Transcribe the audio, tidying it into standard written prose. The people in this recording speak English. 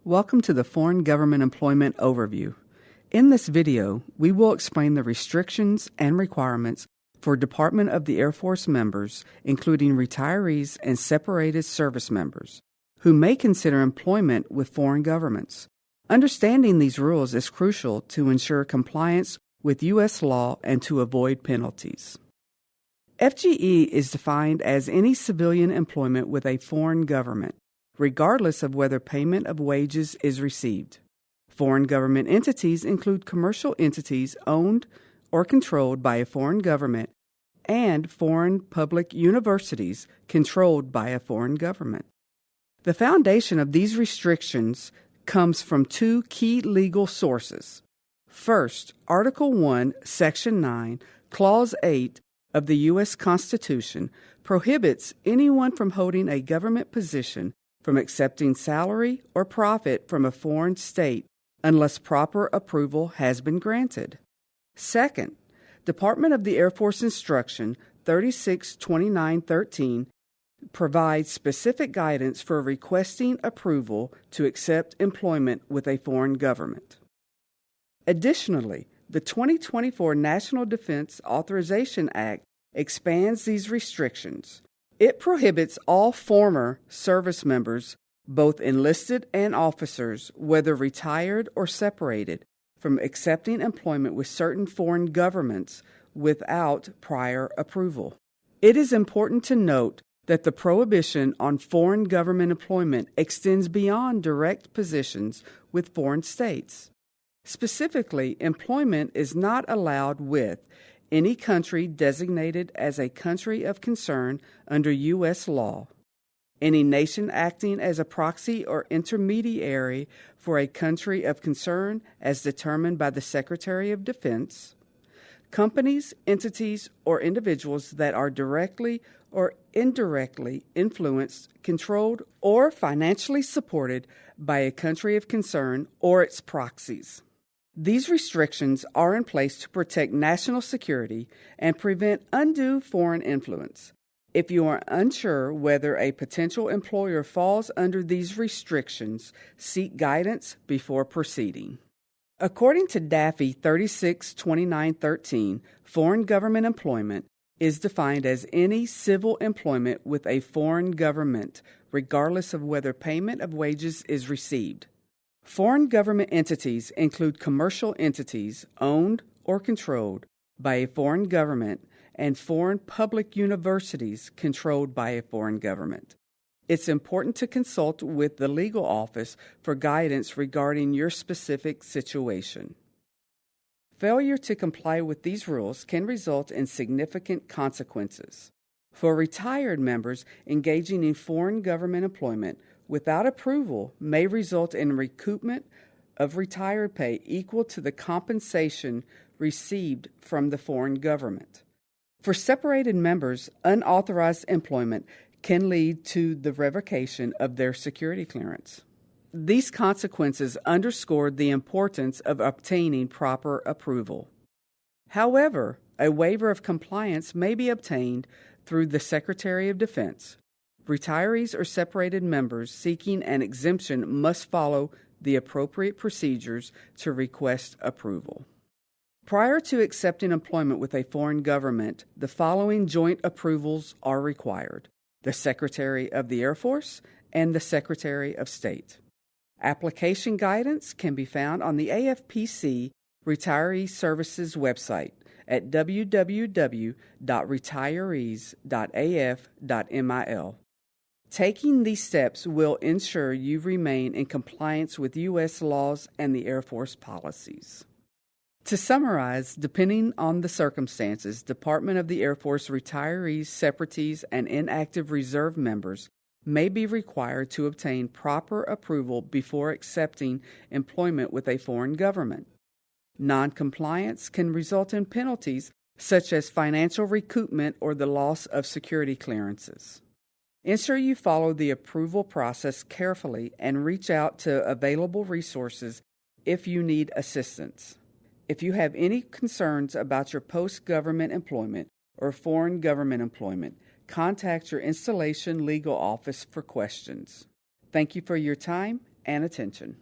Welcome to the Foreign Government Employment Overview. In this video, we will explain the restrictions and requirements for Department of the Air Force members, including retirees and separated service members, who may consider employment with foreign governments. Understanding these rules is crucial to ensure compliance with U.S. law and to avoid penalties. FGE is defined as any civilian employment with a foreign government, regardless of whether payment of wages is received. Foreign government entities include commercial entities owned or controlled by a foreign government and foreign public universities controlled by a foreign government. The foundation of these restrictions comes from two key legal sources. First, Article 1, Section 9, Clause 8 of the U.S. Constitution prohibits anyone from holding a government position from accepting salary or profit from a foreign state unless proper approval has been granted. Second, Department of the Air Force Instruction 362913 provides specific guidance for requesting approval to accept employment with a foreign government. Additionally, the 2024 National Defense Authorization Act expands these restrictions. It prohibits all former service members, both enlisted and officers, whether retired or separated, from accepting employment with certain foreign governments without prior approval. It is important to note that the prohibition on foreign government employment extends beyond direct positions with foreign states. Specifically, employment is not allowed with any country designated as a country of concern under U.S. law, any nation acting as a proxy or intermediary for a country of concern as determined by the Secretary of Defense, companies, entities, or individuals that are directly or indirectly influenced, controlled, or financially supported by a country of concern or its proxies. These restrictions are in place to protect national security and prevent undue foreign influence. If you are unsure whether a potential employer falls under these restrictions, seek guidance before proceeding. According to DAFI 362913, foreign government employment is defined as any civil employment with a foreign government, regardless of whether payment of wages is received. Foreign government entities include commercial entities owned or controlled by a foreign government and foreign public universities controlled by a foreign government. It's important to consult with the legal office for guidance regarding your specific situation. Failure to comply with these rules can result in significant consequences. For retired members engaging in foreign government employment without approval may result in recoupment of retired pay equal to the compensation received from the foreign government. For separated members, unauthorized employment can lead to the revocation of their security clearance. These consequences underscore the importance of obtaining proper approval. However, a waiver of compliance may be obtained through the Secretary of Defense. Retirees or separated members seeking an exemption must follow the appropriate procedures to request approval. Prior to accepting employment with a foreign government, the following joint approvals are required: the Secretary of the Air Force and the Secretary of State. Application guidance can be found on the AFPC Retiree Services website at www.retirees.af.mil. Taking these steps will ensure you remain in compliance with U.S. laws and the Air Force policies. To summarize, depending on the circumstances, Department of the Air Force retirees, separatees, and inactive reserve members may be required to obtain proper approval before accepting employment with a foreign government. Noncompliance can result in penalties such as financial recoupment or the loss of security clearances. Ensure you follow the approval process carefully and reach out to available resources if you need assistance. If you have any concerns about your post-government employment or foreign government employment, contact your installation legal office for questions. Thank you for your time and attention.